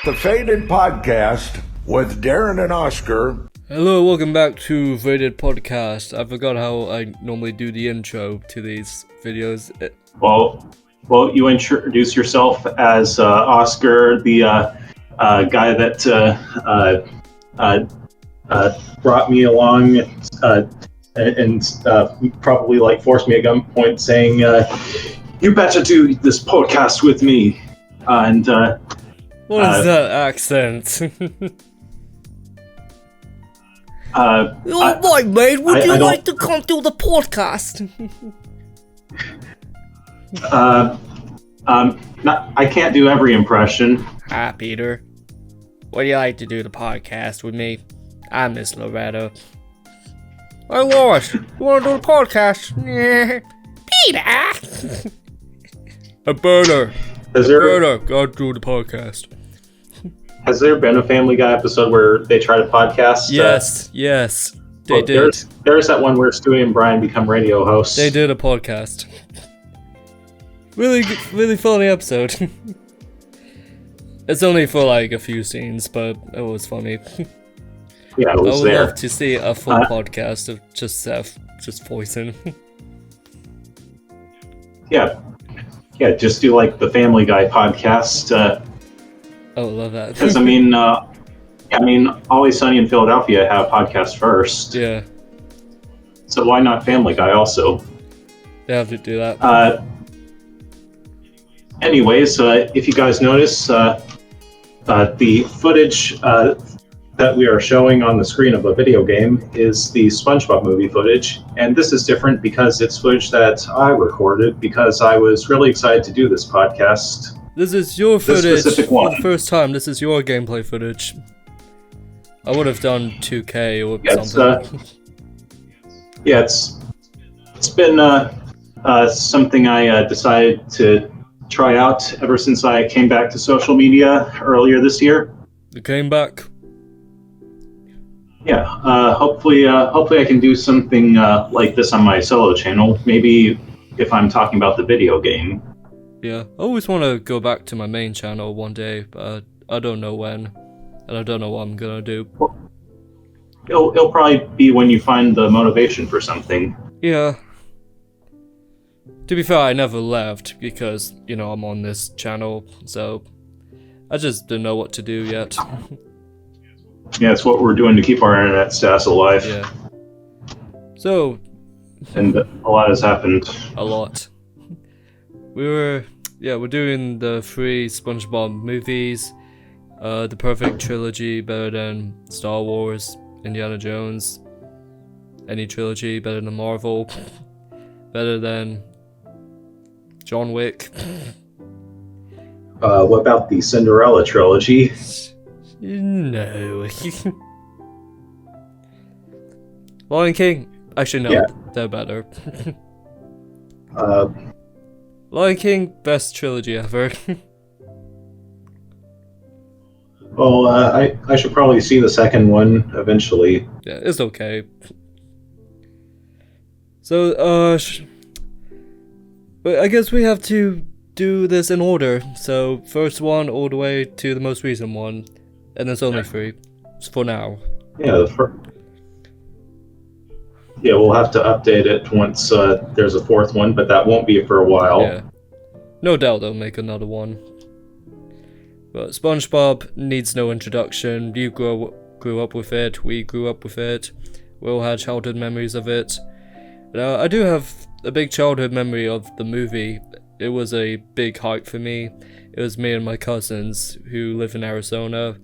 The Faded Podcast with Darren and Oscar. Hello, welcome back to Faded Podcast. I forgot how I normally do the intro to these videos. Well, you introduce yourself as Oscar, the guy that brought me along and probably forced me at gunpoint, saying, "You better do this podcast with me." What is that accent? Right, mate, would you like to come do the podcast? I can't do every impression. Hi, Peter. Would you like to do the podcast with me? I'm Miss Loretta. Hey, Lois, you want to do the podcast? Peter! A burner. Go do the podcast. Has there been a Family Guy episode where they try to podcast? Yes, they did. There's that one where Stewie and Brian become radio hosts. They did a podcast. Really funny episode. It's only for a few scenes, but it was funny. Yeah, it was I would there. love to see a full podcast of just Seth just voicing. Yeah, just do the Family Guy podcast. Oh, love that. Because Always Sunny in Philadelphia have podcasts first. Yeah. So why not Family Guy also? They have to do that. Anyways, if you guys notice, the footage that we are showing on the screen of a video game is the Spongebob movie footage, and this is different because it's footage that I recorded because I was really excited to do this podcast. This is your footage this specific one. For the first time. This is your gameplay footage. I would have done 2K or something. It's been something I decided to try out ever since I came back to social media earlier this year. You came back? Yeah, hopefully I can do something like this on my solo channel. Maybe if I'm talking about the video game. Yeah, I always want to go back to my main channel one day, but I don't know when, and I don't know what I'm gonna do. It'll probably be when you find the motivation for something. Yeah. To be fair, I never left because, I'm on this channel, so I just don't know what to do yet. Yeah, it's what we're doing to keep our internet status alive. Yeah. So. And a lot has happened. A lot. We're doing the 3 Spongebob movies. The perfect trilogy, better than Star Wars, Indiana Jones. Any trilogy better than Marvel. Better than John Wick. What about the Cinderella trilogy? No. Lion King. Actually, no. Yeah. They're better. Lion King, best trilogy ever. Well, I should probably see the second one eventually. Yeah, it's okay. So, but I guess we have to do this in order. So, first one all the way to the most recent one. And there's only 3. For now. Yeah, we'll have to update it once there's a 4th one, but that won't be for a while. Yeah. No doubt they'll make another one. But SpongeBob needs no introduction. You grew up with it. We grew up with it. We all had childhood memories of it. Now, I do have a big childhood memory of the movie. It was a big hype for me. It was me and my cousins who live in Arizona.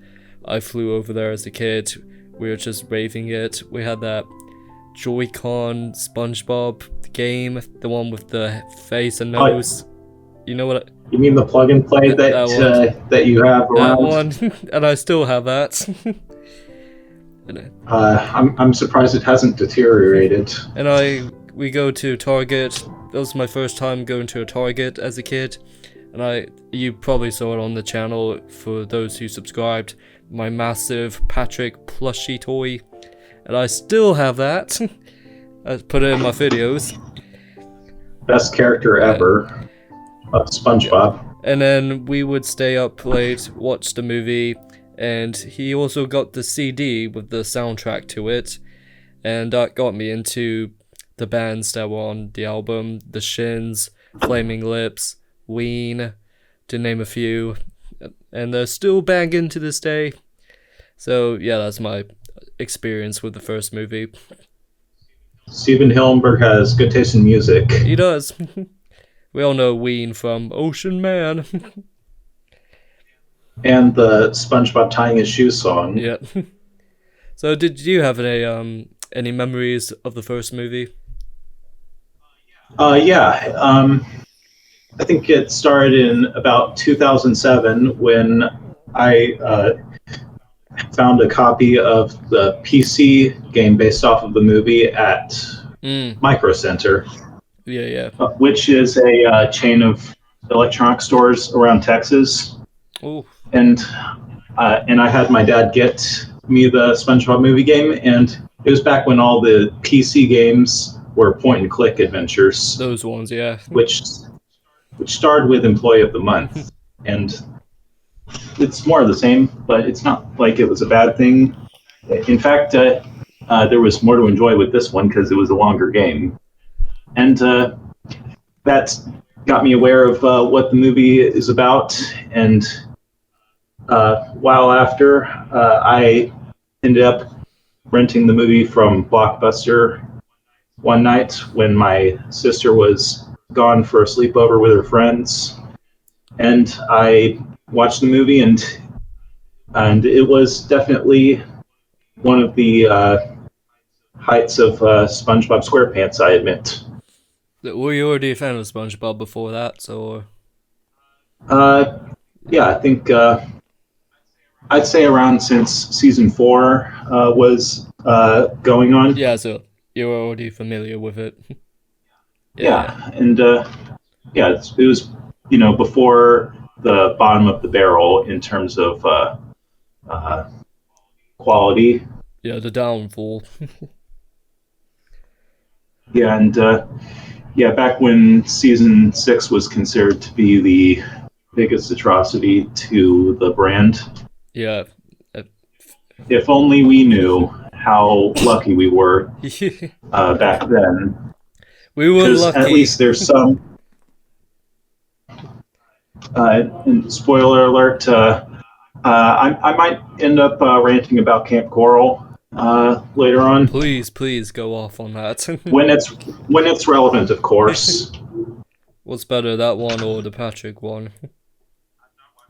I flew over there as a kid. We were just raving it. We had that Joy-Con SpongeBob game, the one with the face and nose. You know what? You mean the plug and play that you have around? That one, and I still have that. I'm surprised it hasn't deteriorated. And we go to Target. That was my first time going to a Target as a kid. And you probably saw it on the channel for those who subscribed. My massive Patrick plushie toy. And I still have that. I put it in my videos. Best character ever of SpongeBob. And then we would stay up late, watch the movie, and he also got the CD with the soundtrack to it, and that got me into the bands that were on the album: The Shins, Flaming Lips, Ween, to name a few, and they're still banging to this day. So yeah, that's my experience with the first movie. Steven Hillenburg has good taste in music. He does. We all know Ween from Ocean Man. And the SpongeBob tying his shoes song. Yeah. So did you have any memories of the first movie? Yeah. I think it started in about 2007 when I found a copy of the PC game based off of the movie at Micro Center, Yeah. which is a chain of electronic stores around Texas. Oh. And I had my dad get me the SpongeBob movie game, and it was back when all the PC games were point and click adventures. Those ones, yeah. Which starred with Employee of the Month, and it's more of the same, but it's not like it was a bad thing. In fact, there was more to enjoy with this one because it was a longer game, and that got me aware of what the movie is about. And while after, I ended up renting the movie from Blockbuster one night when my sister was gone for a sleepover with her friends, and I watched the movie, and it was definitely one of the heights of SpongeBob SquarePants, I admit. Were you already a fan of SpongeBob before that, or? Yeah, I think I'd say around since season 4 was going on. Yeah, so you were already familiar with it. Yeah. And yeah, it was, before the bottom of the barrel in terms of quality. Yeah, the downfall. Yeah, and back when season 6 was considered to be the biggest atrocity to the brand. Yeah. If only we knew how lucky we were back then. We were lucky. At least there's some. And spoiler alert, I might end up ranting about Camp Coral later on. Please go off on that. when it's relevant, of course. What's better, that one or the Patrick one?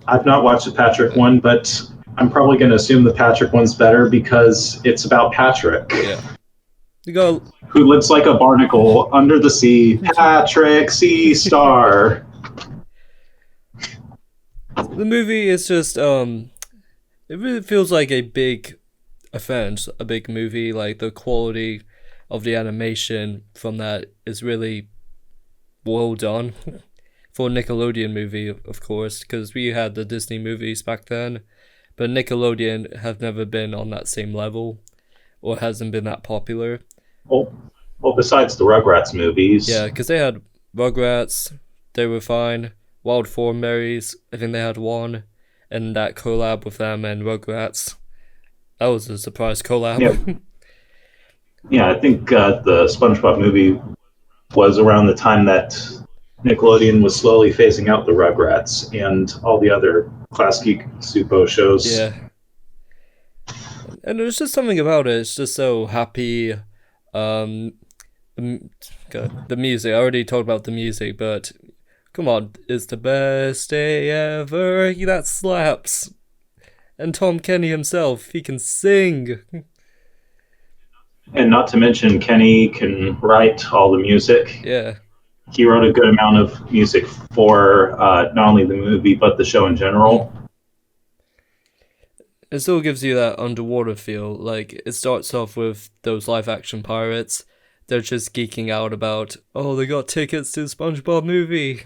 I've not watched the Patrick one, but I'm probably going to assume the Patrick one's better because it's about Patrick. Yeah. You go. Who lives like a barnacle under the sea. Patrick, sea star. The movie is just it really feels like a big offense, a big movie. Like the quality of the animation from that is really well done for a Nickelodeon movie, of course, because we had the Disney movies back then, but Nickelodeon have never been on that same level, or hasn't been that popular. Well, besides the Rugrats movies. Yeah, because they had Rugrats, they were fine. Wild Thornberrys, I think they had one, and that collab with them and Rugrats. That was a surprise collab. Yeah, yeah, I think the SpongeBob movie was around the time that Nickelodeon was slowly phasing out the Rugrats and all the other classic Supo shows. Yeah. And there's just something about it. It's just so happy. The music. I already talked about the music, but come on, it's the best day ever. That slaps. And Tom Kenny himself, he can sing. And not to mention, Kenny can write all the music. Yeah. He wrote a good amount of music for not only the movie, but the show in general. It still gives you that underwater feel. Like, it starts off with those live-action pirates. They're just geeking out about, oh, they got tickets to the SpongeBob movie.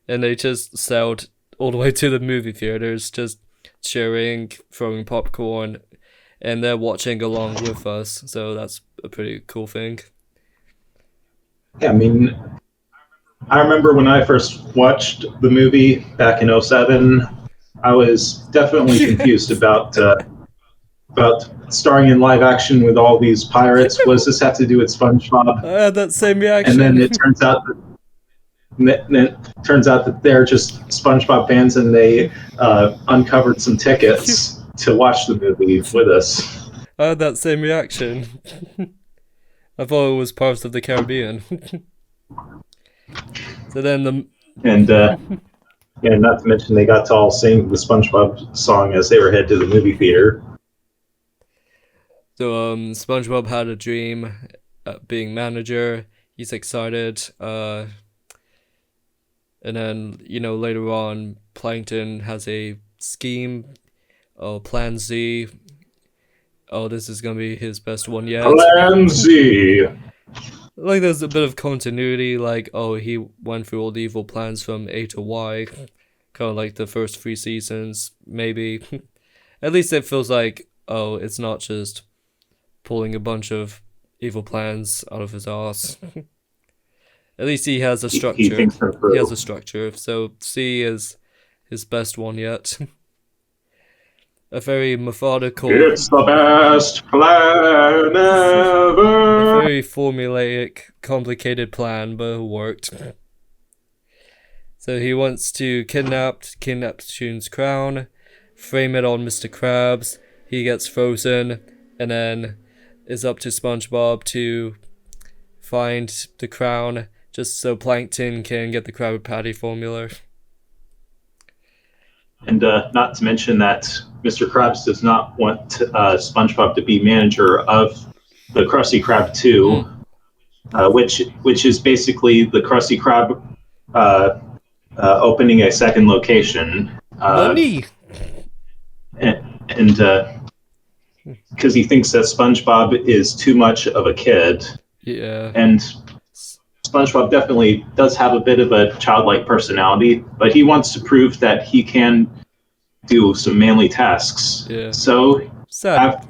And they just sailed all the way to the movie theaters, just cheering, throwing popcorn, and they're watching along with us. So that's a pretty cool thing. Yeah, I mean, I remember when I first watched the movie back in '07, I was definitely confused about starring in live action with all these pirates. What does this have to do with SpongeBob? I had that same And then reaction. it turns out that they're just SpongeBob fans, and they uncovered some tickets to watch the movie with us. I had that same reaction. I thought it was Pirates of the Caribbean. So then And not to mention they got to all sing the SpongeBob song as they were headed to the movie theater. So SpongeBob had a dream being manager. He's excited. And then, later on, Plankton has a scheme. Oh, Plan Z. Oh, this is gonna be his best one yet. Plan Z. Like, there's a bit of continuity. Like, oh, he went through all the evil plans from A to Y. Kind of like the first 3 seasons, maybe. At least it feels like, oh, it's not just pulling a bunch of evil plans out of his ass. At least he has a structure. He has a structure. So C is his best one yet. A very methodical. It's the best plan ever. A very formulaic, complicated plan, but it worked. So he wants to kidnap Neptune's crown, frame it on Mr. Krabs. He gets frozen, and then it's up to SpongeBob to find the crown, just so Plankton can get the Krabby Patty formula. And not to mention that Mr. Krabs does not want SpongeBob to be manager of the Krusty Krab 2, which is basically the Krusty Krab opening a second location. Money! And because he thinks that SpongeBob is too much of a kid. Yeah. And SpongeBob definitely does have a bit of a childlike personality, but he wants to prove that he can do some manly tasks. Yeah. So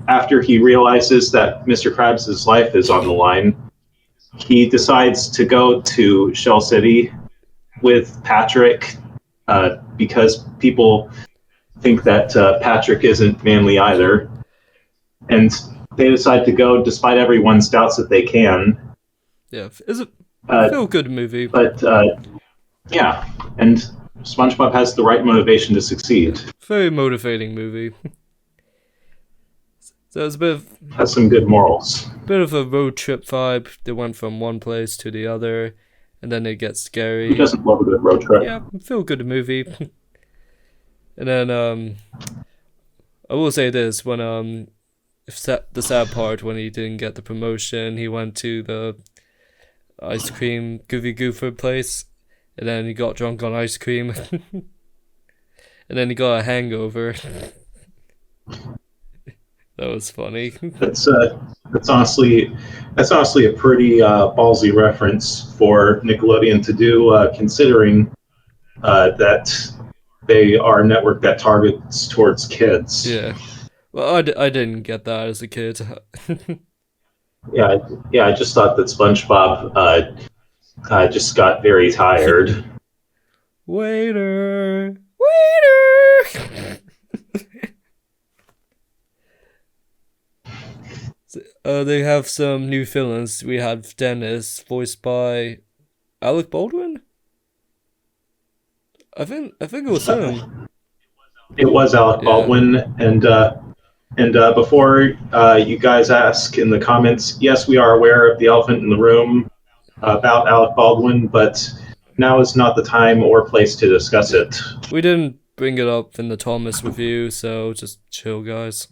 after he realizes that Mr. Krabs' life is on the line, he decides to go to Shell City with Patrick because people think that Patrick isn't manly either. And they decide to go despite everyone's doubts that they can. Yeah, it's a feel-good movie. But, yeah, and SpongeBob has the right motivation to succeed. Very motivating movie. So it's a bit of... Has some good morals. Bit of a road trip vibe. They went from one place to the other, and then it gets scary. Who doesn't love a good road trip? Yeah, feel-good movie. And then, I will say this, when, the sad part, when he didn't get the promotion, he went to the ice cream Goofy Goofer place, and then he got drunk on ice cream, and then he got a hangover. That was funny. That's honestly a pretty ballsy reference for Nickelodeon to do, considering that they are a network that targets towards kids. Yeah. Well, I didn't get that as a kid. Yeah, I just thought that SpongeBob just got very tired. Waiter! So, they have some new villains. We have Dennis, voiced by Alec Baldwin? I think it was him. It was Alec Baldwin, and before you guys ask in the comments, yes, we are aware of the elephant in the room about Alec Baldwin, but now is not the time or place to discuss it. We didn't bring it up in the Thomas review, so just chill, guys.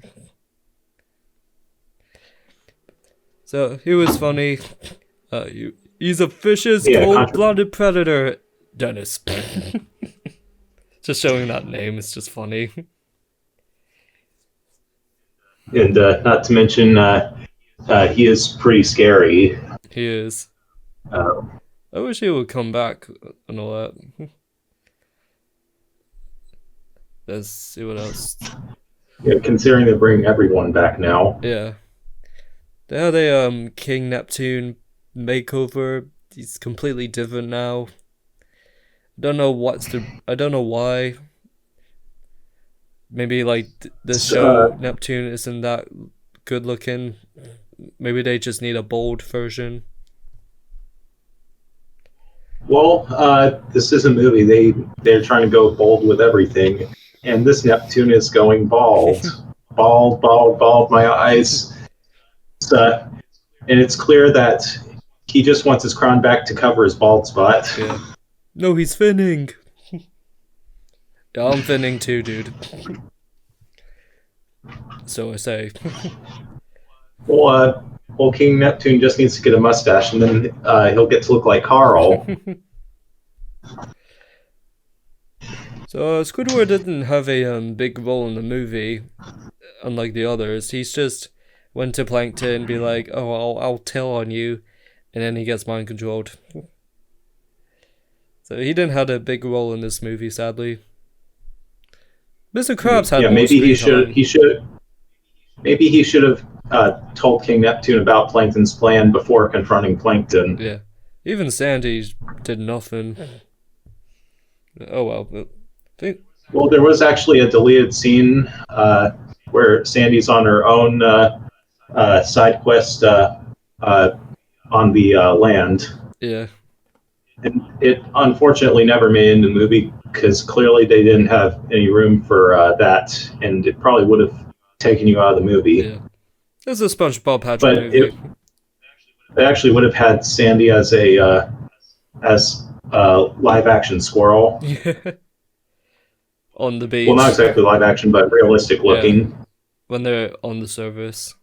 So, he was funny. He's a vicious, cold-blooded predator, Dennis. Just showing that name is just funny. And not to mention, he is pretty scary. He is. I wish he would come back and all that. Let's see what else. Yeah, considering they're bringing everyone back now. Yeah. They had a King Neptune makeover. He's completely different now. Don't know I don't know why. Maybe like the It's, show Neptune isn't that good looking. Maybe they just need a bold version. Well, this is a movie. They're trying to go bold with everything, and this Neptune is going bald, bald, bald, bald. My eyes. And it's clear that he just wants his crown back to cover his bald spot. Yeah. No, he's finning. Yeah, I'm finning too, dude. So I say. Well, King Neptune just needs to get a mustache, and then he'll get to look like Carl. So Squidward didn't have a big role in the movie, unlike the others. He's just went to Plankton and be like, "Oh, I'll tell on you," and then he gets mind controlled. So he didn't have a big role in this movie, sadly. Mr. Krabs had more maybe screen time. Maybe he should have told King Neptune about Plankton's plan before confronting Plankton. Yeah, even Sandy did nothing. Oh well. Well, there was actually a deleted scene where Sandy's on her own side quest on the land. Yeah. And it unfortunately never made it into the movie because clearly they didn't have any room for that, and it probably would have taken you out of the movie. Yeah. It's a SpongeBob Patrick movie. They actually would have had Sandy as a live action squirrel. Yeah. On the beach. Well, not exactly live action, but realistic looking. Yeah. When they're on the surface.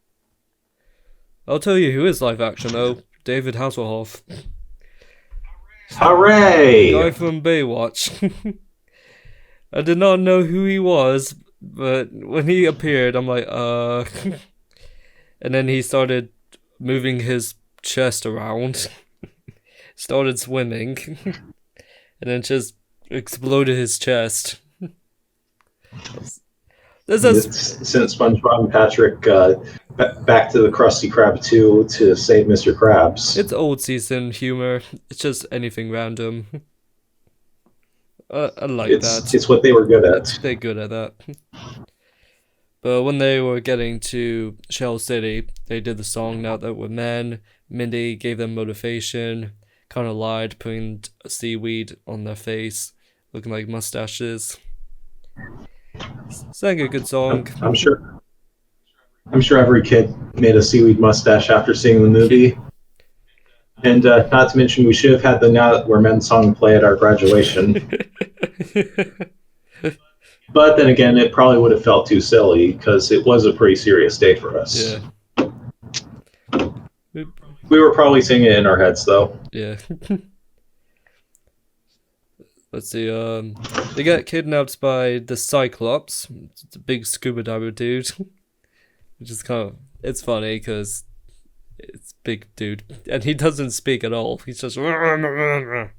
I'll tell you who is live action though. David Hasselhoff. Hooray! Guy from Baywatch. I did not know who he was, but when he appeared, I'm like, And then he started moving his chest around. Started swimming. And then just exploded his chest. Sent SpongeBob and Patrick back to the Krusty Krab 2 to save Mr. Krabs. It's old season humor. It's just anything random. I like that. It's what they were good at. They're good at that. But when they were getting to Shell City, they did the song Now That We're Men. Mindy gave them motivation. Kind of lied, putting seaweed on their face, looking like mustaches. Sang a good song. I'm sure every kid made a seaweed mustache after seeing the movie. And not to mention, we should have had the Now That We're Men song play at our graduation. But then again, it probably would have felt too silly because it was a pretty serious day for us. Yeah. We were probably singing it in our heads, though. Yeah. Let's see, they get kidnapped by the Cyclops. It's a big scuba diver dude. Which is it's funny because it's big dude. And he doesn't speak at all. He's just... And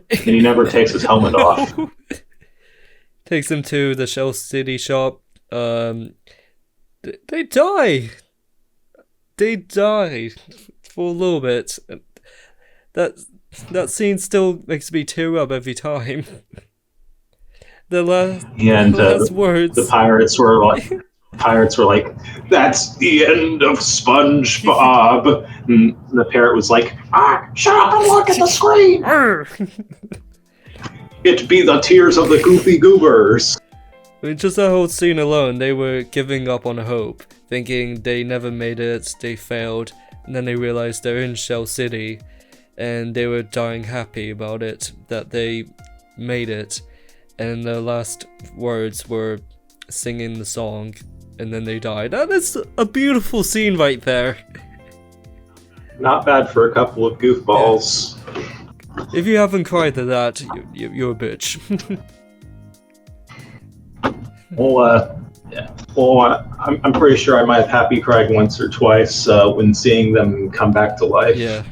he never takes his helmet off. Takes him to the Shell City shop. They die! They die for a little bit. That scene still makes me tear up every time. The last words. The pirates were like, "That's the end of SpongeBob." And the parrot was like, "Shut up and look at the screen." It be the tears of the goofy goobers. I mean, just that whole scene alone, they were giving up on hope, thinking they never made it, they failed, and then they realized they're in Shell City. And they were dying happy about it, that they made it. And the last words were singing the song, and then they died. That is a beautiful scene right there. Not bad for a couple of goofballs. Yeah. If you haven't cried to that, you're a bitch. I'm pretty sure I might have happy cried once or twice when seeing them come back to life. Yeah.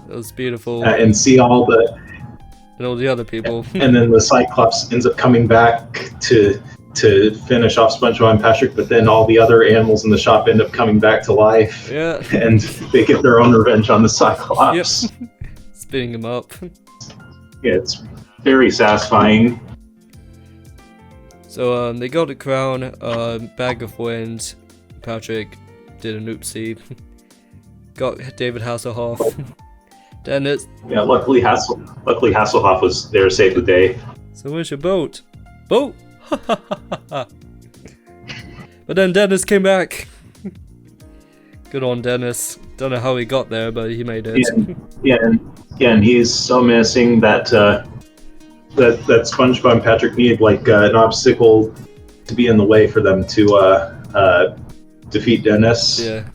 That was beautiful. And see all the... And all the other people. And then the Cyclops ends up coming back to finish off SpongeBob and Patrick, but then all the other animals in the shop end up coming back to life. Yeah. And they get their own revenge on the Cyclops. Yep. Spinning him up. Yeah, it's very satisfying. So they got the crown, bag of wind. Patrick did an oopsie. Got David Hasselhoff. Dennis. Yeah, luckily Hasselhoff was there to save the day. So where's your boat? Boat! But then Dennis came back. Good on Dennis. Don't know how he got there, but he made it. And he's so menacing that that SpongeBob and Patrick need like an obstacle to be in the way for them to defeat Dennis. Yeah.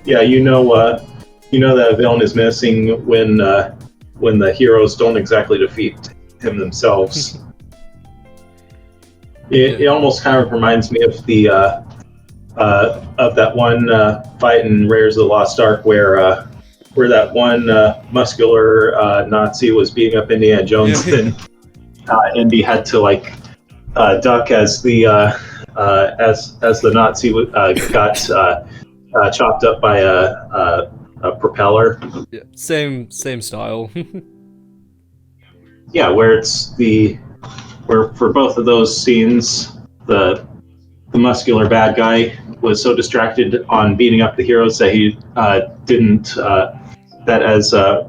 Yeah, you know that a villain is menacing when the heroes don't exactly defeat him themselves. It almost kind of reminds me of the of that one fight in Raiders of the Lost Ark where that one muscular Nazi was beating up Indiana Jones, and Indy had to like duck as the Nazi got chopped up by a propeller. Yeah, same style. Yeah, where for both of those scenes, the muscular bad guy was so distracted on beating up the heroes that he didn't that as Liam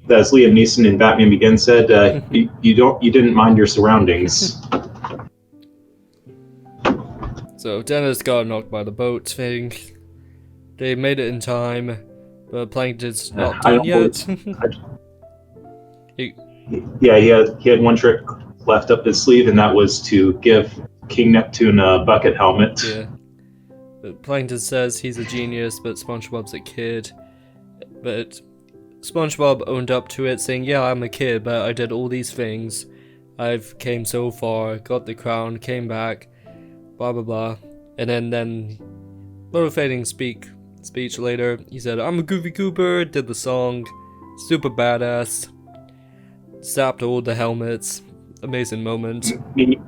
Neeson in Batman Begins said, you didn't mind your surroundings. So Dennis got knocked by the boat thing. They made it in time, but Plankton's not done yet. He had one trick left up his sleeve, and that was to give King Neptune a bucket helmet. Yeah. But Plankton says he's a genius, but SpongeBob's a kid. But SpongeBob owned up to it, saying, yeah, I'm a kid, but I did all these things. I've came so far, got the crown, came back, blah blah blah. And then motivating speech later, he said, I'm a Goofy Goober, did the song, super badass, zapped all the helmets, amazing moment. I mean,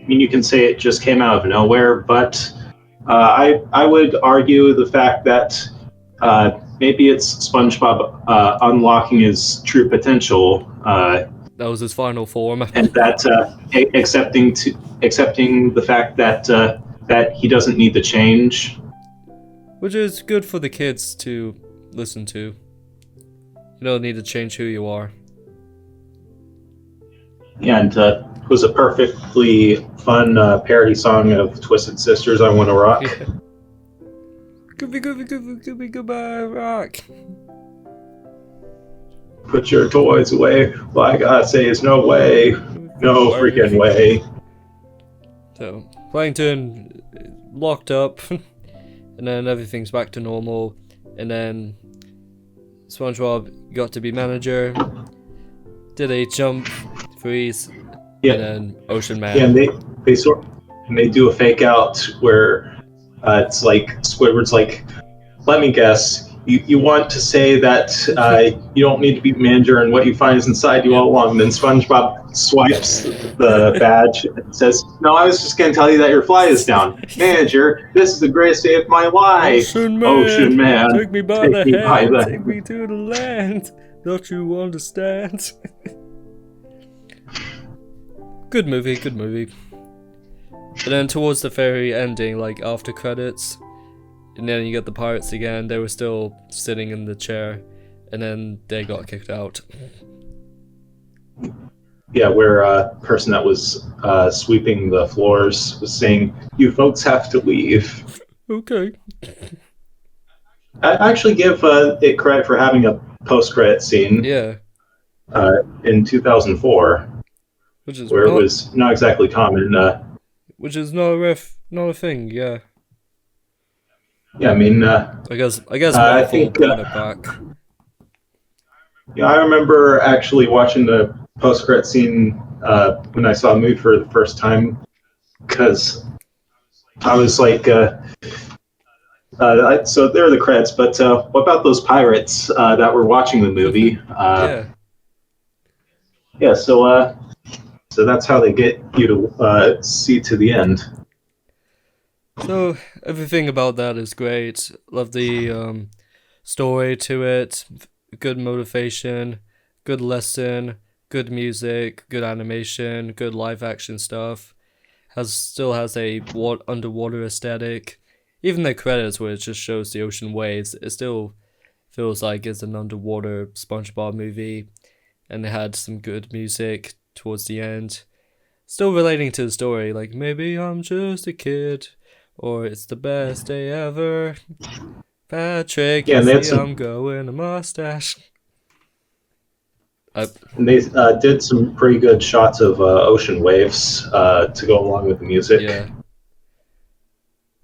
you can say it just came out of nowhere, but I would argue the fact that maybe it's SpongeBob unlocking his true potential. That was his final form. And that accepting the fact that he doesn't need to change. Which is good for the kids to listen to. You don't need to change who you are. Yeah, and it was a perfectly fun parody song of Twisted Sister's I Wanna Rock. Yeah. Goofy, goodbye, rock. Put your toys away. Well, I gotta say is no way. No freaking way. So, Plankton locked up, and then everything's back to normal, and then SpongeBob got to be manager, did a jump, freeze, and then Ocean Man. Yeah, and they do a fake out where it's like Squidward's like, let me guess, you want to say that you don't need to be manager and what you find is inside you all along. And then SpongeBob swipes the badge and says, no, I was just going to tell you that your fly is down. Manager, this is the greatest day of my life. Ocean Man, take me by the hand, take me to the land. Don't you understand? Good movie. But then towards the very ending, like after credits, and then you get the pirates again, they were still sitting in the chair, and then they got kicked out. Yeah, where a person that was sweeping the floors was saying, you folks have to leave. Okay. I actually give it credit for having a post-credit scene. Yeah. In 2004. Which is where it was not exactly common. Which is not a thing, yeah. Yeah, I mean, I guess I think brought it back. Yeah, I remember actually watching the post-credit scene when I saw the movie for the first time, because I was like, so there are the credits, but what about those pirates that were watching the movie? Yeah, so that's how they get you to see to the end. So everything about that is great. Love the story to it. Good motivation. good lesson, good music, good animation, good live action stuff. Still has a underwater aesthetic. Even the credits where it just shows the ocean waves, it still feels like it's an underwater SpongeBob movie. And it had some good music towards the end. Still relating to the story, like maybe I'm just a kid, or it's the best day ever. Patrick, Yeah, you and they had see some, I'm growing a mustache. and they did some pretty good shots of ocean waves to go along with the music. Yeah.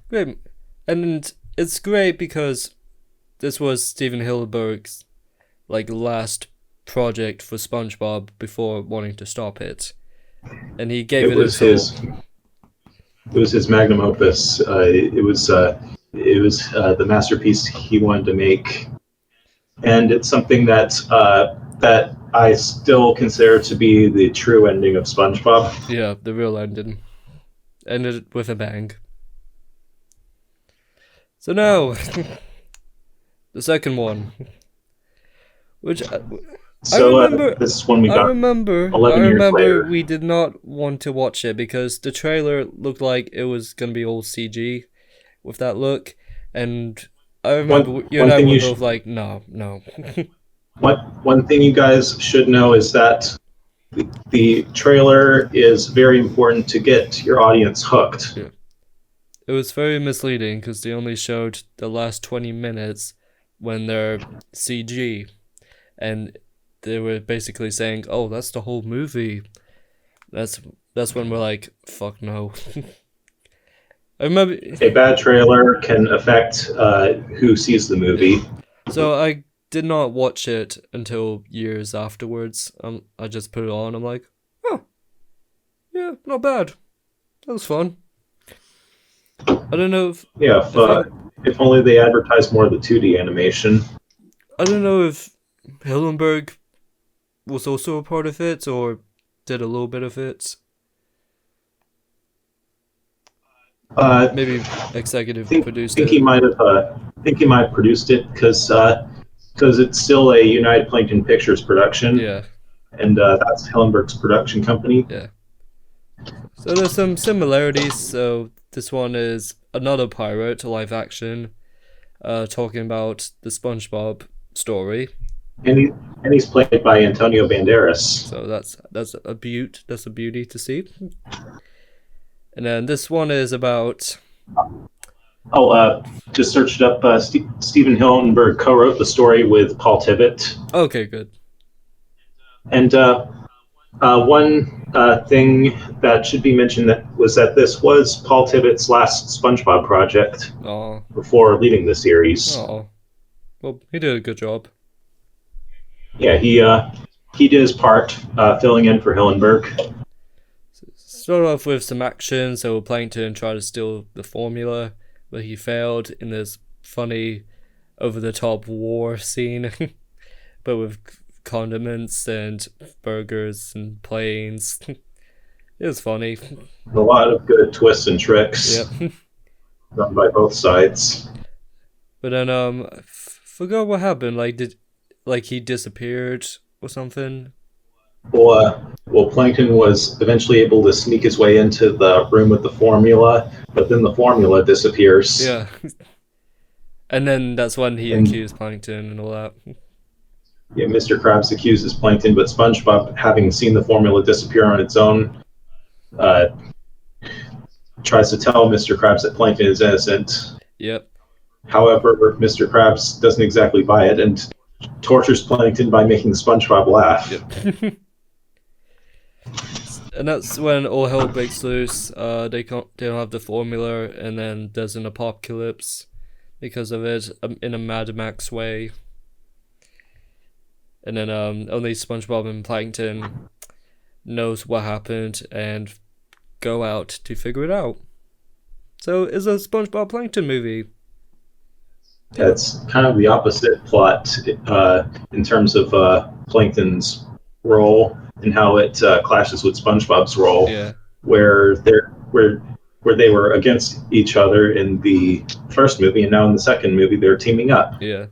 Great. And it's great because this was Steven Hillenburg's last project for SpongeBob before wanting to stop it. And he gave it his all. It was his magnum opus. It was the masterpiece he wanted to make, and it's something that I still consider to be the true ending of SpongeBob. Yeah, the real ending. Ended with a bang. So now, the second one, which So I remember. this one we I got remember. 11 years later. We did not want to watch it because the trailer looked like it was gonna be all CG, with that look, and I remember you and I were both like, no. One thing you guys should know is that the trailer is very important to get your audience hooked. Yeah. It was very misleading because they only showed the last 20 minutes when they're CG, and they were basically saying, "Oh, that's the whole movie." That's when we're like, "Fuck no." I remember A bad trailer can affect who sees the movie. So I did not watch it until years afterwards. I just put it on. I'm like, oh, yeah, not bad. That was fun. I don't know if if only they advertised more of the 2D animation. I don't know if Hillenburg was also a part of it or did a little bit of it. Maybe executive produced it. He might have produced it because it's still a United Plankton Pictures production. Yeah. And that's Hillenburg's production company. Yeah. So there's some similarities. So this one is another pirate, live action, talking about the SpongeBob story. And he's played by Antonio Banderas. So that's a beaut. That's a beauty to see. And then this one is about. Just searched it up. Stephen Hillenburg co-wrote the story with Paul Tibbitt. Okay, good. And one thing that should be mentioned that this was Paul Tibbitt's last SpongeBob project before leaving the series. Oh, well, he did a good job. Yeah, he did his part filling in for Hillenburg. Start off with some action. So Plankton tried to steal the formula, but he failed in this funny, over-the-top war scene, but with condiments and burgers and planes. It was funny. A lot of good twists and tricks. Yep. Done by both sides. But then forgot what happened. Like he disappeared or something. Well, Plankton was eventually able to sneak his way into the room with the formula, but then the formula disappears. Yeah. And then that's when he accused Plankton and all that. Yeah, Mr. Krabs accuses Plankton, but SpongeBob, having seen the formula disappear on its own, tries to tell Mr. Krabs that Plankton is innocent. Yep. However, Mr. Krabs doesn't exactly buy it and tortures Plankton by making SpongeBob laugh. Yep. And that's when all hell breaks loose. They don't have the formula, and then there's an apocalypse because of it, in a Mad Max way. And then only SpongeBob and Plankton knows what happened and go out to figure it out. So it's a SpongeBob Plankton movie. Yeah, it's kind of the opposite plot in terms of Plankton's role and how it clashes with SpongeBob's role. Yeah. Where they were against each other in the first movie, and now in the second movie they're teaming up. Yeah.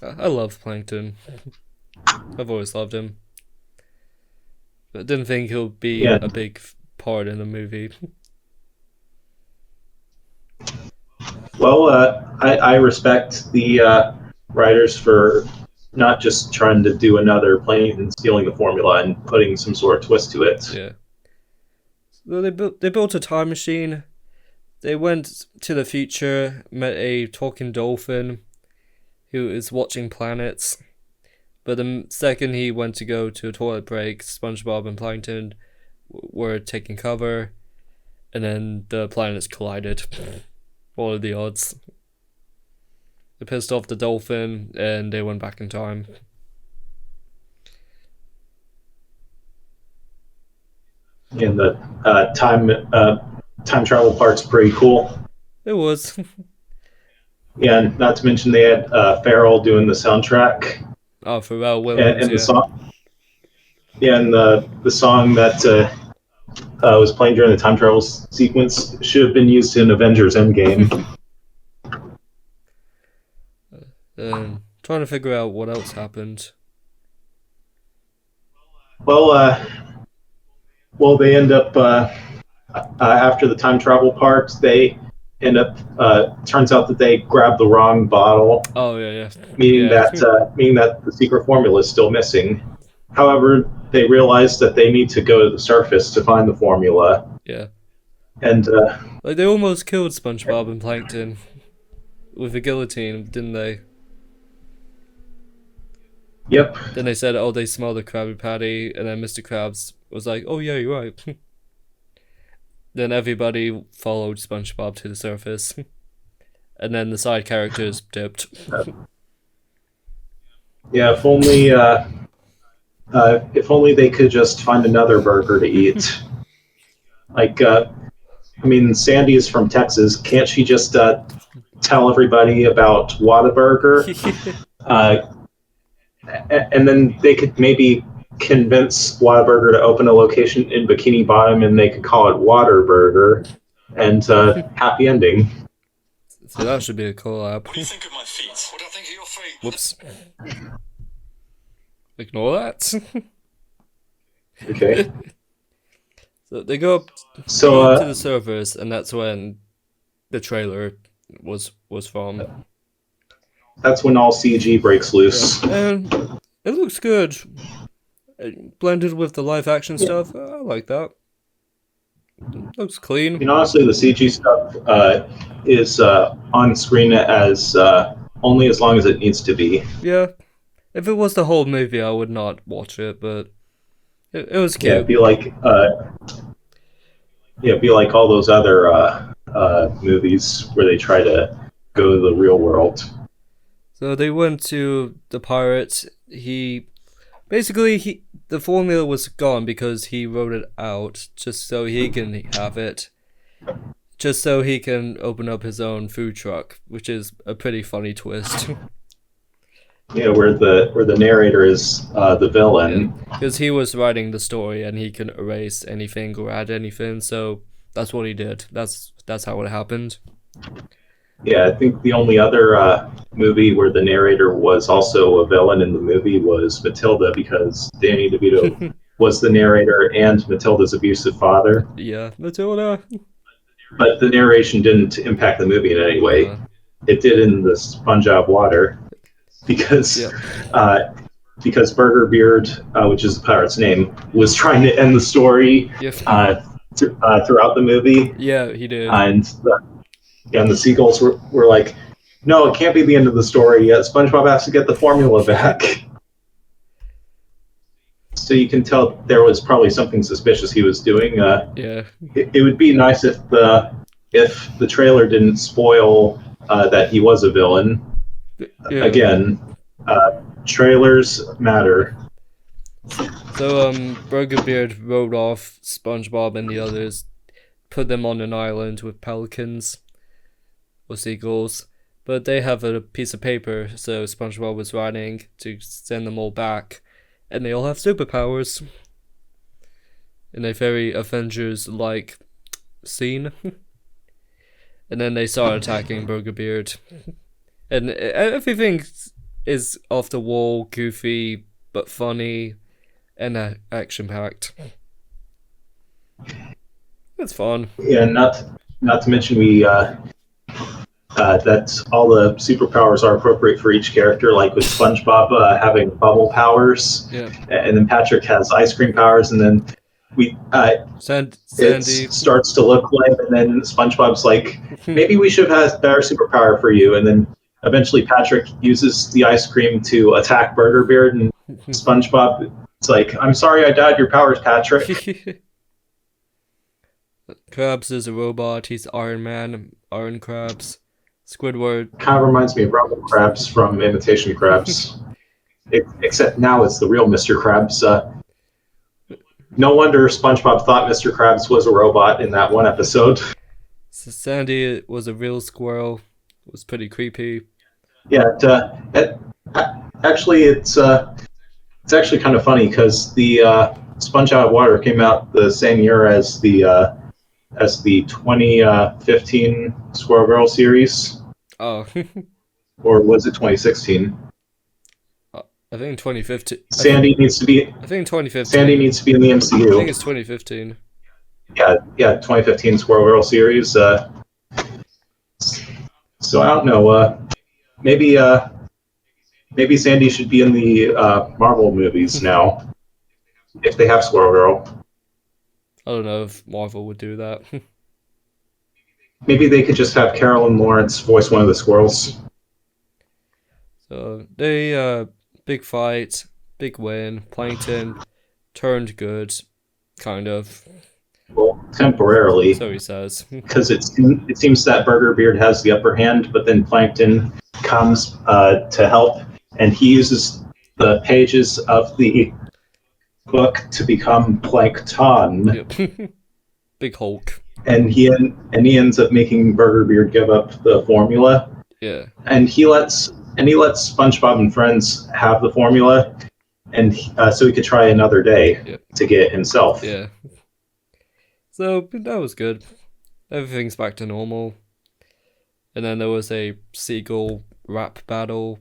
I love Plankton. I've always loved him. But didn't think he'll be Yeah. a big part in the movie. Well, I respect the writers for not just trying to do another plain and stealing the formula and putting some sort of twist to it. Yeah. So they built a time machine. They went to the future, met a talking dolphin who is watching planets. But the second he went to go to a toilet break, SpongeBob and Plankton were taking cover, and then the planets collided. What are the odds? They pissed off the dolphin, and they went back in time. And the time travel part's pretty cool. It was. Yeah, and not to mention they had Farrell doing the soundtrack. Oh, Pharrell Williams, And the yeah. song, yeah, and the song that was playing during the time travel sequence should have been used in Avengers Endgame. Trying to figure out what else happened. Well, they end up after the time travel part. They end up. Turns out that they grabbed the wrong bottle, Oh yeah. meaning Yeah. that the secret formula is still missing. However, they realize that they need to go to the surface to find the formula. Yeah. And Like, they almost killed SpongeBob and Plankton with a guillotine, didn't they? yep, Then they said, oh, they smell the Krabby Patty, and then Mr. Krabs was like, oh yeah, you're right. Then everybody followed SpongeBob to the surface. And then the side characters dipped. yeah. If only they could just find another burger to eat. Like, I mean, Sandy is from Texas. Can't she just tell everybody about Whataburger? And then they could maybe convince Whataburger to open a location in Bikini Bottom, and they could call it Waterburger, and happy ending. So that should be a collab. What do you think of my feet? What do I think of your feet? Whoops. Ignore that. Okay. So they go up So to the surface, and that's when the trailer was from. that's when all CG breaks loose. And it looks good. Blended with the live action stuff, I like that. Looks clean. I mean, honestly, the CG stuff is on screen as only as long as it needs to be. Yeah. If it was the whole movie, I would not watch it, but it was Yeah, cute. be like all those other movies where they try to go to the real world. So they went to the pirate. The formula was gone because he wrote it out just so he can have it. Just so he can open up his own food truck, which is a pretty funny twist. Yeah, where the narrator is the villain. Because he was writing the story and he can erase anything or add anything, so that's what he did. That's how it happened. Yeah, I think the only other movie where the narrator was also a villain in the movie was Matilda, because Danny DeVito was the narrator and Matilda's abusive father. Yeah, Matilda. But the narration didn't impact the movie in any way. It did in the Spongebob water, because because Burger Beard, which is the pirate's name, was trying to end the story throughout the movie. Yeah, he did. And the seagulls were like, no, it can't be the end of the story yet. SpongeBob has to get the formula back. So you can tell there was probably something suspicious he was doing. Yeah. It would be nice if the trailer didn't spoil that he was a villain. Yeah. Again, trailers matter. So Burger Beard wrote off SpongeBob and the others, put them on an island with pelicans or seagulls, but they have a piece of paper, so SpongeBob was writing to send them all back, and they all have superpowers in a very Avengers-like scene. And then they start attacking Burger Beard, and everything is off the wall, goofy, but funny and action packed. It's fun. Yeah, not to mention that all the superpowers are appropriate for each character. Like with SpongeBob having bubble powers, Yeah. and then Patrick has ice cream powers, and then Sandy. it starts to look like, and then SpongeBob's like, maybe we should have had a better superpower for you, and then eventually Patrick uses the ice cream to attack Burger Beard, and SpongeBob, it's like, I'm sorry I doubted your powers, Patrick. Krabs is a robot. He's Iron Man. Iron Krabs. Squidward. Kind of reminds me of Robot Krabs from Imitation Krabs. Except now it's the real Mr. Krabs. No wonder SpongeBob thought Mr. Krabs was a robot in that one episode. So Sandy was a real squirrel. It was pretty creepy. Yeah, actually, it's actually kind of funny because the Sponge Out of Water came out the same year as the 2015 Squirrel Girl series. Oh. Or was it 2016? I think 2015. Sandy needs to be. I think 2015. Sandy needs to be in the MCU. I think it's 2015. Yeah, 2015 Squirrel Girl series. So I don't know. Maybe Sandy should be in the Marvel movies now, if they have Squirrel Girl. I don't know if Marvel would do that. Maybe they could just have Carolyn Lawrence voice one of the squirrels. So they big fight, big win. Plankton turned good, kind of. Well, temporarily. So he says. Because it seems that Burger Beard has the upper hand, but then Plankton comes to help, and he uses the pages of the book to become Plankton. Yep. Big Hulk. And he ends up making Burger Beard give up the formula. Yeah. And he lets SpongeBob and friends have the formula, and so he could try another day to get it himself. Yeah. So that was good. Everything's back to normal. And then there was a seagull rap battle.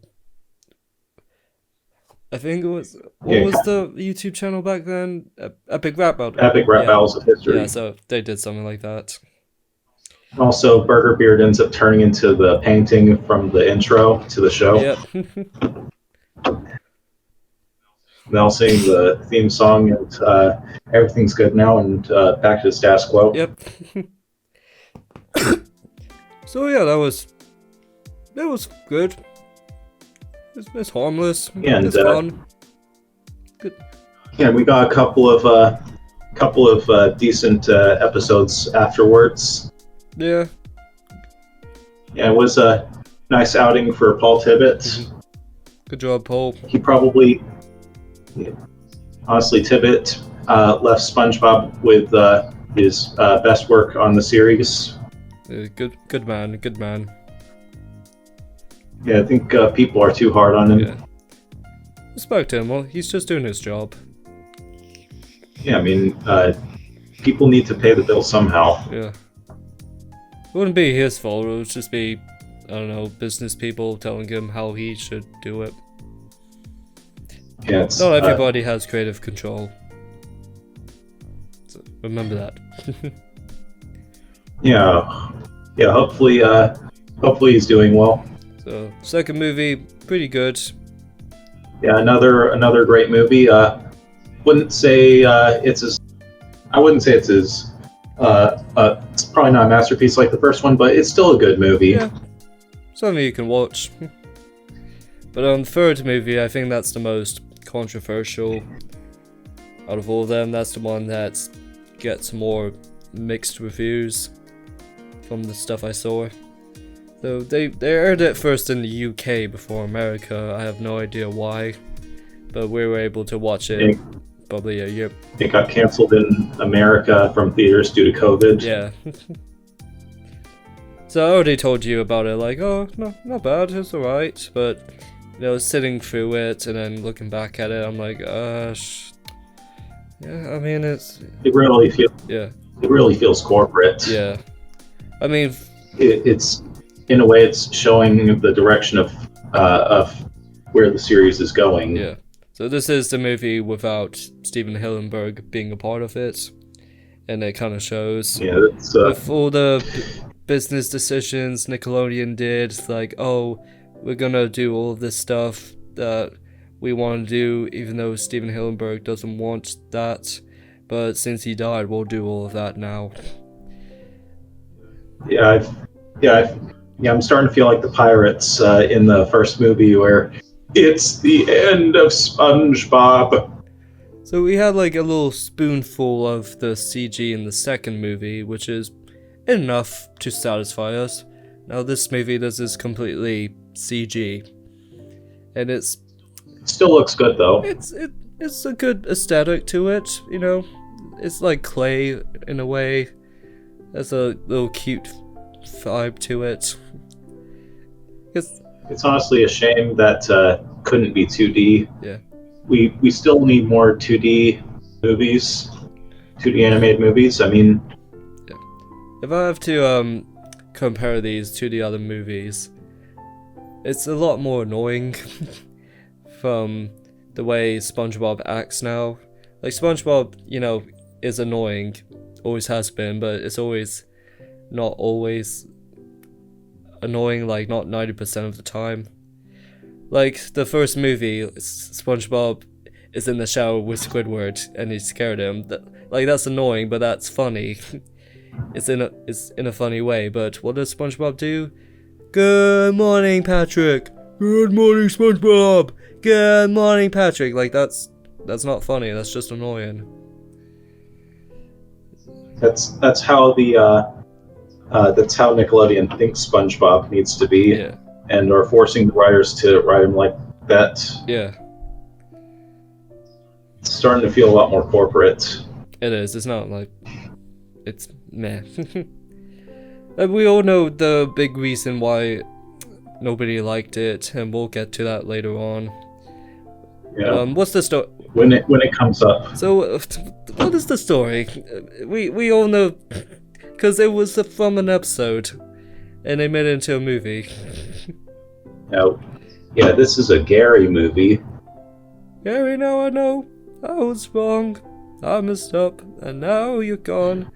I think it was what was the YouTube channel back then? Epic Rap Battle. Epic Rap Battles of History. Yeah, so they did something like that. Also, Burger Beard ends up turning into the painting from the intro to the show. Yep. They'll sing the theme song, and everything's good now, and back to the status quo. Yep. So yeah, that was good. It's harmless. Yeah, and it's fun. Good. Yeah, we got a couple of decent episodes afterwards. Yeah. Yeah, it was a nice outing for Paul Tibbett. Mm-hmm. Good job, Paul. He probably, honestly, Tibbett left SpongeBob with his best work on the series. Good man. Yeah, I think people are too hard on him. Yeah. Respect him. Well, he's just doing his job. Yeah, I mean, people need to pay the bill somehow. Yeah. It wouldn't be his fault. It would just be, I don't know, business people telling him how he should do it. Yeah, it's, not everybody has creative control. So remember that. Yeah. Hopefully he's doing well. So second movie, pretty good. Yeah, another great movie. Wouldn't say it's as. I wouldn't say it's as. It's probably not a masterpiece like the first one, but it's still a good movie. Yeah, something you can watch. But on the third movie, I think that's the most controversial out of all of them. That's the one that gets more mixed reviews from the stuff I saw. So they aired it first in the UK before America. I have no idea why, but we were able to watch it probably a year. It got canceled in America from theaters due to COVID. Yeah. So I already told you about it, like, oh, no, not bad, it's alright, but, you know, sitting through it and then looking back at it, I'm like, yeah, I mean, it really feels corporate. Yeah. I mean, it's in a way, it's showing the direction of where the series is going. Yeah. So this is the movie without Steven Hillenburg being a part of it, and it kind of shows with all the business decisions Nickelodeon did, like, oh, we're gonna do all of this stuff that we want to do, even though Steven Hillenburg doesn't want that, but since he died, we'll do all of that now. I'm starting to feel like the pirates in the first movie where it's the end of SpongeBob. So we had like a little spoonful of the CG in the second movie, which is enough to satisfy us. Now this movie, this is completely CG, and it still looks good though. It's a good aesthetic to it, you know. It's like clay in a way. There's a little cute vibe to it. It's honestly a shame that couldn't be 2D. Yeah. We still need more 2D movies, 2D animated movies. I mean, yeah. If I have to compare these to the other movies, it's a lot more annoying from the way SpongeBob acts now. Like SpongeBob, you know, is annoying, always has been, but it's not always annoying, like not 90% of the time. Like the first movie, SpongeBob is in the shower with Squidward and he scared him. Like that's annoying, but that's funny. It's in a funny way. But what does SpongeBob do? Good morning, Patrick. Good morning, SpongeBob. Good morning, Patrick. Like that's not funny. That's just annoying. That's how that's how Nickelodeon thinks SpongeBob needs to be, yeah. And are forcing the writers to write him like that. Yeah. It's starting to feel a lot more corporate. It is. It's not like it's meh. And we all know the big reason why nobody liked it, and we'll get to that later on. Yeah. What's the story? When it comes up. So, what is the story? We all know, because it was from an episode, and they made it into a movie. Yeah, this is a Gary movie. Gary, now I know I was wrong. I messed up, and now you're gone.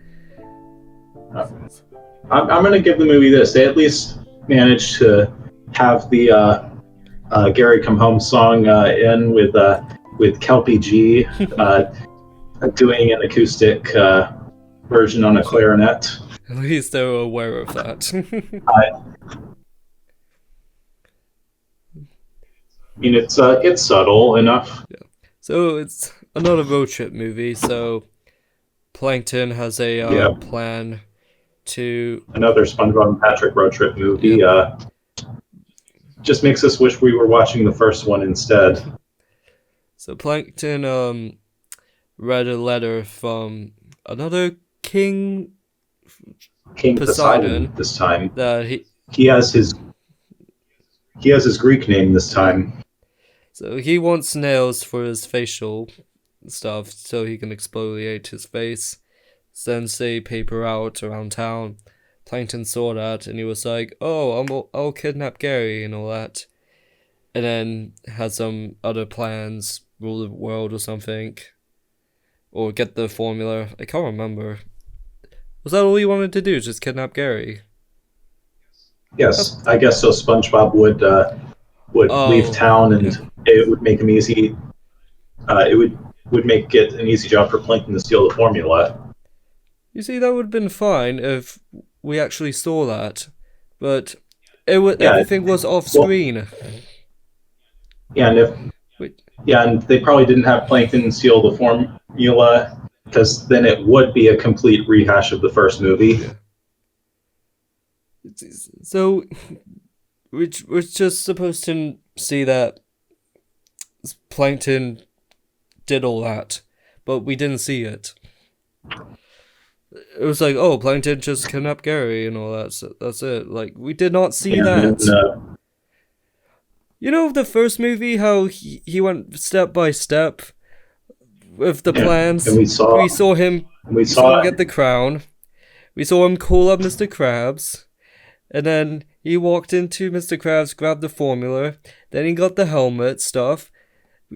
I'm gonna give the movie this. They at least managed to have the Gary Come Home song in with Kelpie G doing an acoustic version on a clarinet. At least they were aware of that. I mean, it's subtle enough. Yeah. So it's another road trip movie. So Plankton has a plan to another SpongeBob and Patrick road trip movie. Just makes us wish we were watching the first one instead. So Plankton read a letter from another King Poseidon this time. That he has his Greek name this time. So he wants nails for his facial stuff so he can exfoliate his face. Sends the paper out around town. Plankton saw that and he was like, "Oh, I'll kidnap Gary and all that," and then had some other plans, rule the world or something, or get the formula. I can't remember. Was that all you wanted to do? Just kidnap Gary? Yes, I guess so. SpongeBob would leave town, and it would make him easy. It would make it an easy job for Plankton to steal the formula. You see, that would have been fine if we actually saw that, but everything was off screen. And they probably didn't have Plankton steal the formula because then it would be a complete rehash of the first movie. Yeah. So we're just supposed to see that Plankton did all that, but we didn't see it. It was like, oh, Plankton just kidnapped Gary and all that. So that's it. Like, we did not see that. No. You know the first movie, how he went step by step with the plans. And we saw him get the crown. We saw him call up Mr. Krabs. And then he walked into Mr. Krabs, grabbed the formula. Then he got the helmet stuff.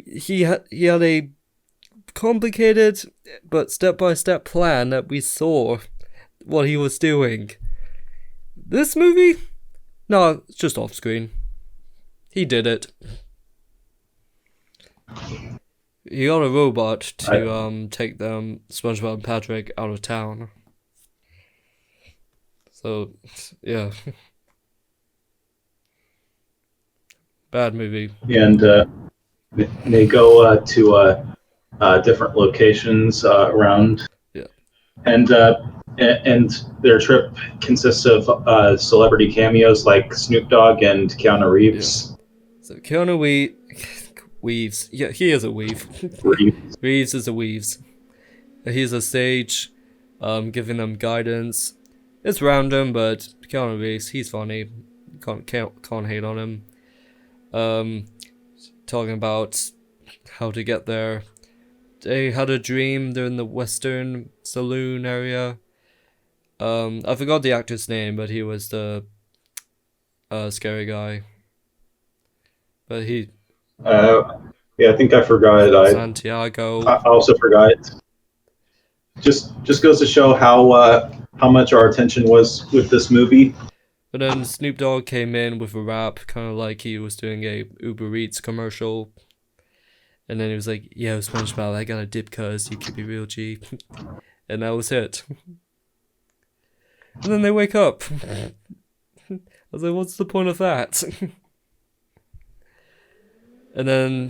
he had a complicated but step-by-step plan that we saw what he was doing. This movie? No, it's just off screen. He did it. He got a robot to take them, SpongeBob and Patrick, out of town. So, yeah. Bad movie. And they go to different locations around. Yeah. And their trip consists of celebrity cameos like Snoop Dogg and Keanu Reeves. Yeah. So Keanu Weaves. Yeah, he is a weave. Reeves is a weaves. He's a sage, giving them guidance. It's random, but Keanu Reeves, he's funny. Can't hate on him. Talking about how to get there. They had a dream. They're in the Western Saloon area. I forgot the actor's name, but he was the scary guy. But he. Yeah, I think I forgot. Santiago. I also forgot. Just goes to show how much our attention was with this movie. But then Snoop Dogg came in with a rap, kind of like he was doing a Uber Eats commercial. And then he was like, "Yo, SpongeBob, I got a dip cuz you could be real G." And that was it. And then they wake up. I was like, what's the point of that? And then...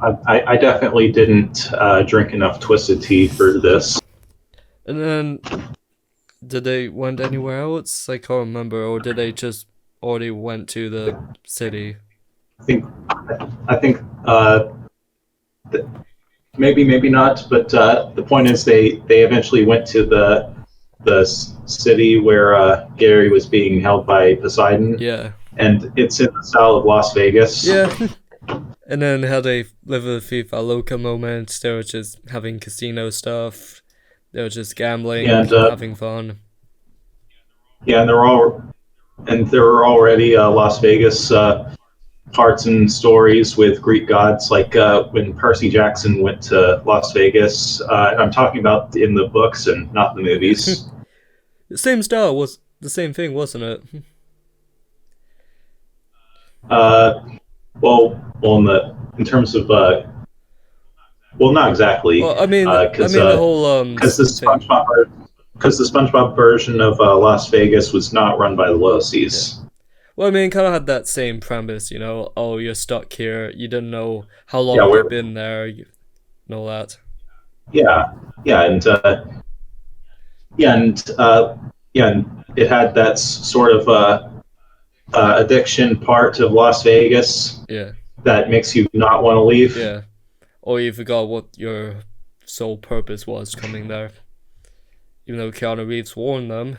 I definitely didn't drink enough Twisted Tea for this. And then... Did they went anywhere else? I can't remember. Or did they just already went to the city? I think maybe not, but the point is they eventually went to the city where Gary was being held by Poseidon. Yeah. And it's in the style of Las Vegas. Yeah. And then had a Live a FIFA Loca moment. They were just having casino stuff. They were just gambling, and having fun. Yeah, and there were already Las Vegas parts and stories with Greek gods, like when Percy Jackson went to Las Vegas. I'm talking about in the books and not the movies. The same style was the same thing, wasn't it? In terms of not exactly. Well, I mean the whole because the SpongeBob version of Las Vegas was not run by the Low Seas. Yeah. Well, I mean, it kind of had that same premise, you know. Oh, you're stuck here. You didn't know how long you've been there. You know that. And it had that sort of addiction part of Las Vegas. Yeah. That makes you not want to leave. Yeah. Or you forgot what your sole purpose was coming there. Even though Keanu Reeves warned them.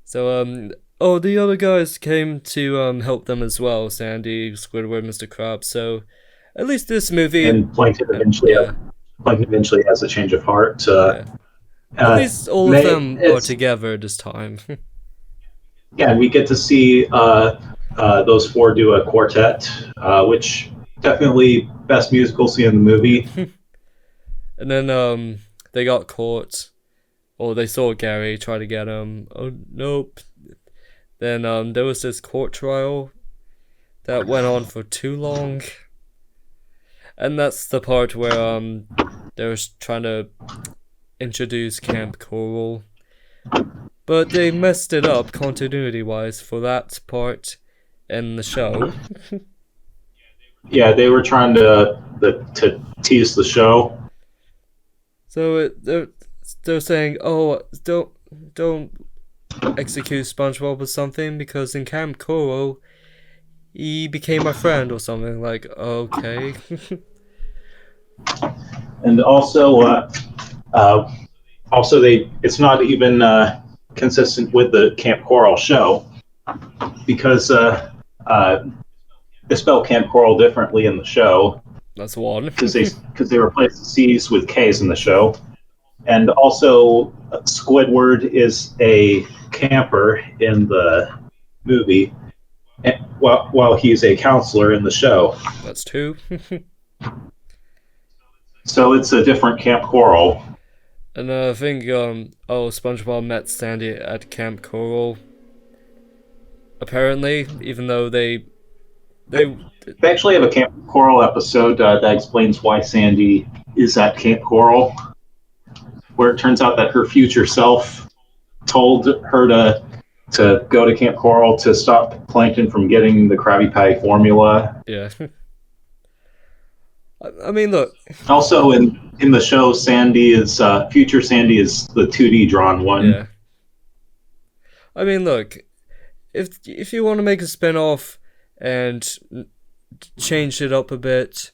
So, the other guys came to help them as well. Sandy, Squidward, Mr. Krabs. So, at least this movie... And Plankton eventually has a change of heart. At least all of them are together this time. Yeah, and we get to see those four do a quartet, which definitely best musical scene in the movie. And then they got caught, or they saw Gary try to get him. Oh nope. Then there was this court trial that went on for too long, and that's the part where they were trying to introduce Camp Coral. But they messed it up continuity-wise for that part in the show. Yeah, they were trying to tease the show. So they're saying, "Oh, don't execute SpongeBob or something because in Camp Coral, he became my friend or something." Like, okay. And it's not even consistent with the Camp Coral show because they spell Camp Coral differently in the show. That's one. Because they replaced the C's with K's in the show. And also, Squidward is a camper in the movie, while he's a counselor in the show. That's two. So it's a different Camp Coral. And I think SpongeBob met Sandy at Camp Coral. Apparently, even though they They actually have a Camp Coral episode that explains why Sandy is at Camp Coral, where it turns out that her future self told her to go to Camp Coral to stop Plankton from getting the Krabby Patty formula. yeah. I mean, look. Also, in the show, Sandy is future Sandy is the 2D drawn one. Yeah. I mean, look. If you want to make a spin-off and change it up a bit,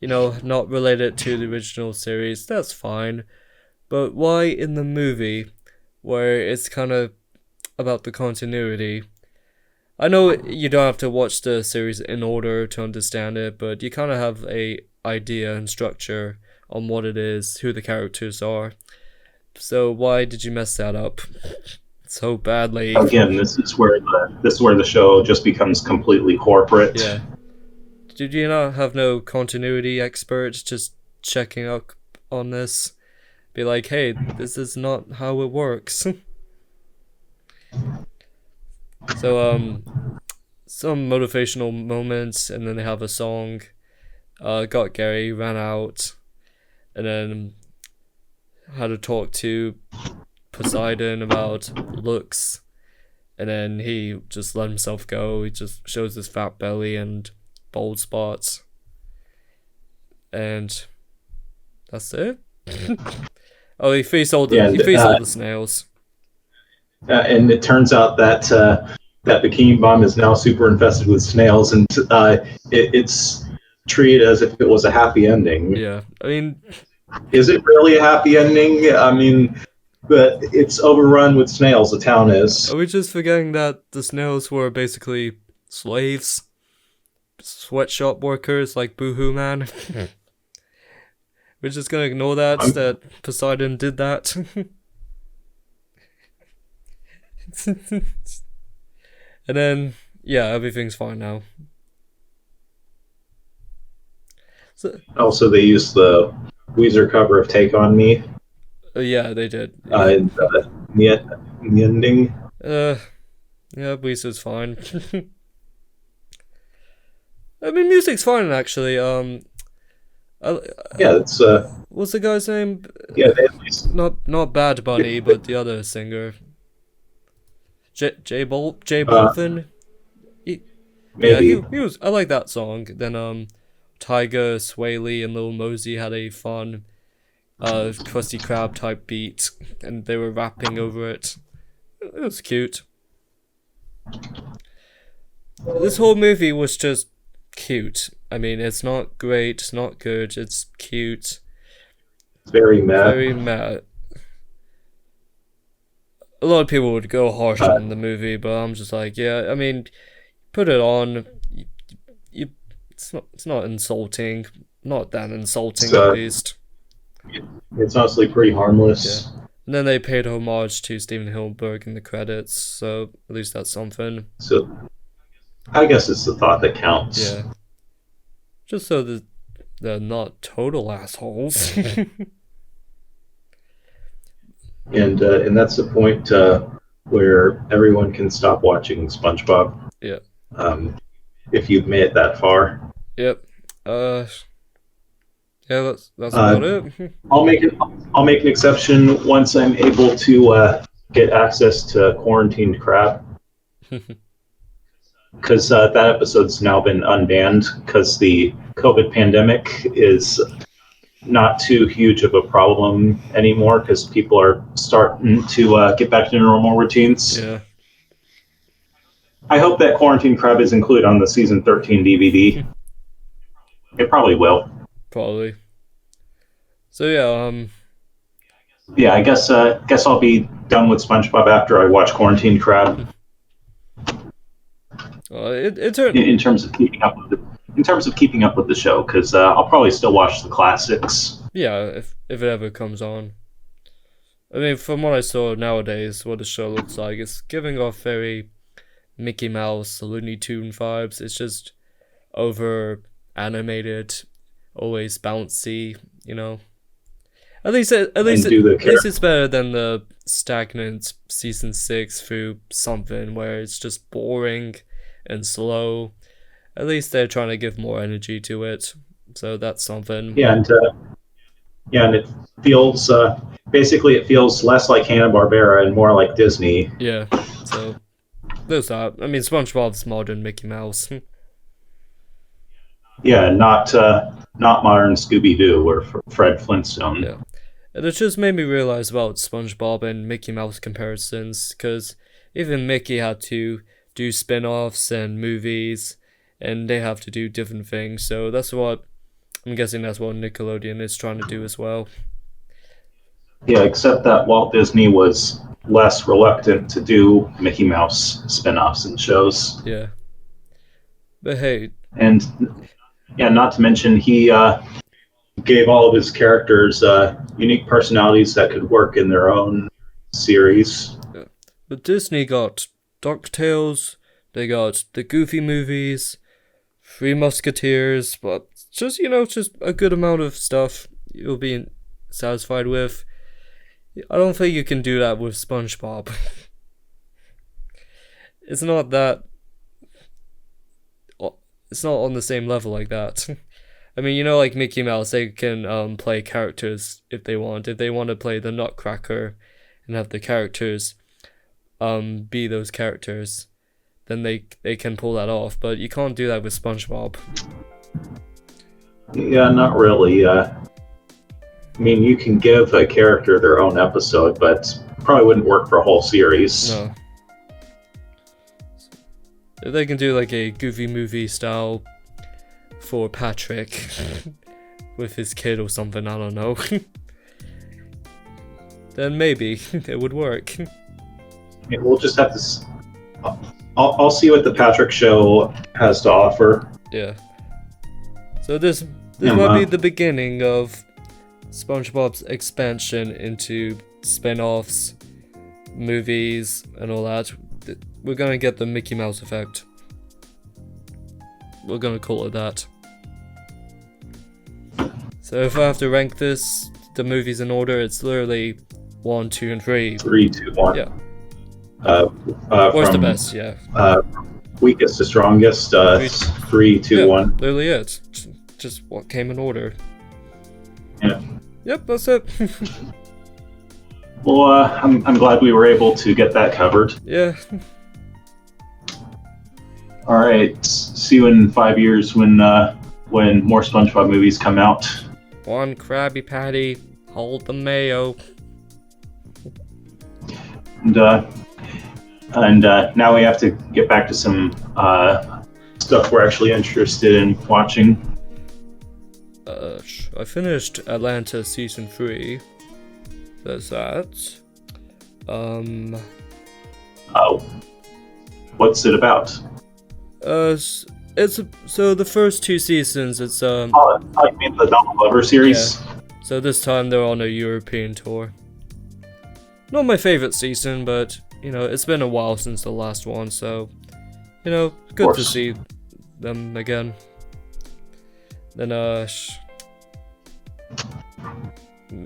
not relate it to the original series, that's fine. But why in the movie, where it's kind of about the continuity? I know you don't have to watch the series in order to understand it, but you kind of have a idea and structure on what it is, who the characters are. So why did you mess that up so badly? Again, this is where the show just becomes completely corporate. Yeah. Did you not have no continuity experts just checking up on this? Be like, hey, this is not how it works. So, some motivational moments, and then they have a song. Got Gary, ran out, and then had to talk to Poseidon about looks, and then he just let himself go. He just shows his fat belly and bald spots, and that's it. Oh, he faced all the snails. And it turns out that that Bikini Bomb is now super infested with snails, and it's treated as if it was a happy ending. Yeah, I mean, is it really a happy ending? I mean, but it's overrun with snails. The town is. Are we just forgetting that the snails were basically slaves, sweatshop workers like Boohoo Man? We're just gonna ignore that Poseidon did that. And then, yeah, everything's fine now. So, also, they used the Weezer cover of "Take on Me." Yeah, they did. In the ending. Yeah, Weezer's fine. I mean, music's fine actually. It's what's the guy's name? Yeah, they at least not Bad Bunny, but the other singer. J Balvin. Maybe. Yeah, he was. I like that song. Then Tyga, Sway Lee, and Lil Mosey had a fun, Krusty Krab type beat, and they were rapping over it. It was cute. This whole movie was just cute. I mean, it's not great, it's not good, it's cute. Very mad. Very mad. A lot of people would go harsh on the movie, but I'm just like, yeah, I mean, put it on. It's not insulting. Not that insulting, at least. It's honestly pretty harmless. Yeah. And then they paid homage to Steven Hillenburg in the credits, so at least that's something. So, I guess it's the thought that counts. Yeah. Just so that they're not total assholes. And that's the point where everyone can stop watching SpongeBob. Yeah. If you've made it that far. Yep. Yeah, that's about it. I'll make an exception once I'm able to get access to Quarantined Crab. Because that episode's now been unbanned because the COVID pandemic is not too huge of a problem anymore because people are starting to get back to normal routines. Yeah. I hope that Quarantine Crab is included on the season 13 DVD. It probably will. Probably. So yeah, Yeah, I guess I'll be done with SpongeBob after I watch Quarantine Crab. it In terms of keeping up with the show, because I'll probably still watch the classics. Yeah, if it ever comes on. I mean, from what I saw nowadays, what the show looks like, it's giving off very Mickey Mouse, Looney Tune vibes. It's just over animated, always bouncy, you know. At least it's better than the stagnant season 6 through something where it's just boring and slow. At least they're trying to give more energy to it, so that's something. Yeah, and it feels basically it feels less like Hanna-Barbera and more like Disney. Yeah, so there's that. I mean, SpongeBob's modern Mickey Mouse. Yeah, not modern Scooby-Doo or Fred Flintstone. Yeah. And it just made me realize about SpongeBob and Mickey Mouse comparisons, because even Mickey had to do spin-offs and movies, and they have to do different things, so I'm guessing that's what Nickelodeon is trying to do as well. Yeah, except that Walt Disney was less reluctant to do Mickey Mouse spin-offs and shows. Yeah. But hey. And yeah, not to mention he gave all of his characters unique personalities that could work in their own series. Yeah. But Disney got DuckTales, they got the Goofy movies, Three Musketeers, but just a good amount of stuff you'll be satisfied with. I don't think you can do that with SpongeBob. It's not on the same level like that. I mean, like Mickey Mouse, they can play characters if they want. If they want to play the Nutcracker and have the characters be those characters, then they can pull that off. But you can't do that with SpongeBob. Yeah, not really. I mean, you can give a character their own episode, but probably wouldn't work for a whole series. No. If they can do like a Goofy movie style for Patrick with his kid or something, I don't know, then maybe it would work. Yeah, we'll just have to. I'll see what the Patrick show has to offer. Yeah. So this might be the beginning of SpongeBob's expansion into spin-offs, movies, and all that. We're gonna get the Mickey Mouse effect. We're gonna call it that. So if I have to rank the movies in order, it's literally 1, 2, and 3. 3, 2, 1. Yeah. What's the best? Yeah. Weakest to strongest. 3, 2, yeah, 1. Literally it. Just what came in order. Yeah. Yep, that's it. Well, I'm glad we were able to get that covered. Yeah. All right. See you in 5 years when more SpongeBob movies come out. One Krabby Patty, hold the mayo. And now we have to get back to some stuff we're actually interested in watching. I finished Atlanta season 3. There's that. What's it about? So the first 2 seasons, it's you mean the Donald Glover series? Yeah. So this time they're on a European tour. Not my favorite season, but it's been a while since the last one, so good to see them again. Then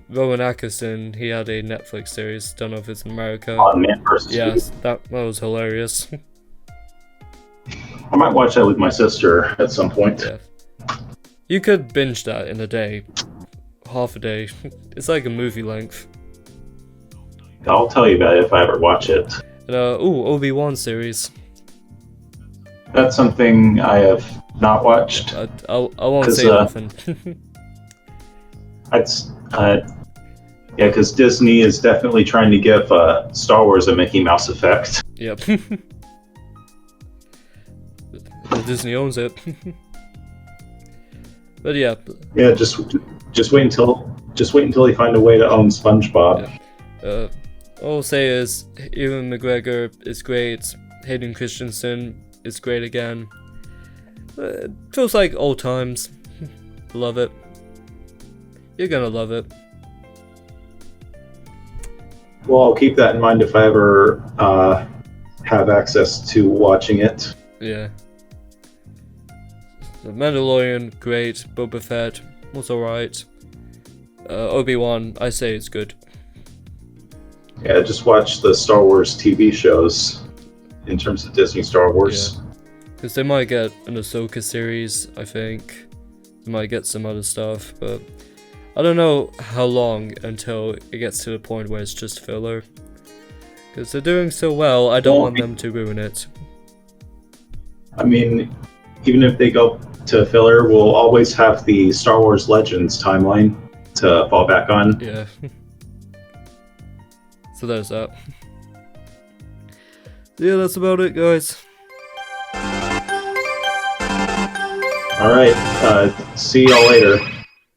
Rowan Atkinson, he had a Netflix series, don't know if it's in America. Man vs. Yes, that was hilarious. I might watch that with my sister at some point. Yeah. You could binge that in a day. Half a day. It's like a movie length. I'll tell you about it if I ever watch it. And, Obi-Wan series. That's something I have not watched. I won't say nothing. Because Disney is definitely trying to give Star Wars a Mickey Mouse effect. Yep. Disney owns it. But yeah. Yeah, just wait until they find a way to own SpongeBob. Yeah. All I'll say is Ewan McGregor is great. Hayden Christensen is great again. It feels like old times. Love it. You're gonna love it. Well, I'll keep that in mind if I ever have access to watching it. Yeah. The Mandalorian, great. Boba Fett was alright. Obi-Wan, I say it's good. Yeah, just watch the Star Wars TV shows in terms of Disney Star Wars. Because they might get an Ahsoka series, I think. They might get some other stuff, but I don't know how long until it gets to the point where it's just filler. Because they're doing so well, I don't want them to ruin it. I mean, even if they go to filler, we'll always have the Star Wars Legends timeline to fall back on. Yeah. So there's that. Yeah, that's about it, guys. All right, see y'all later.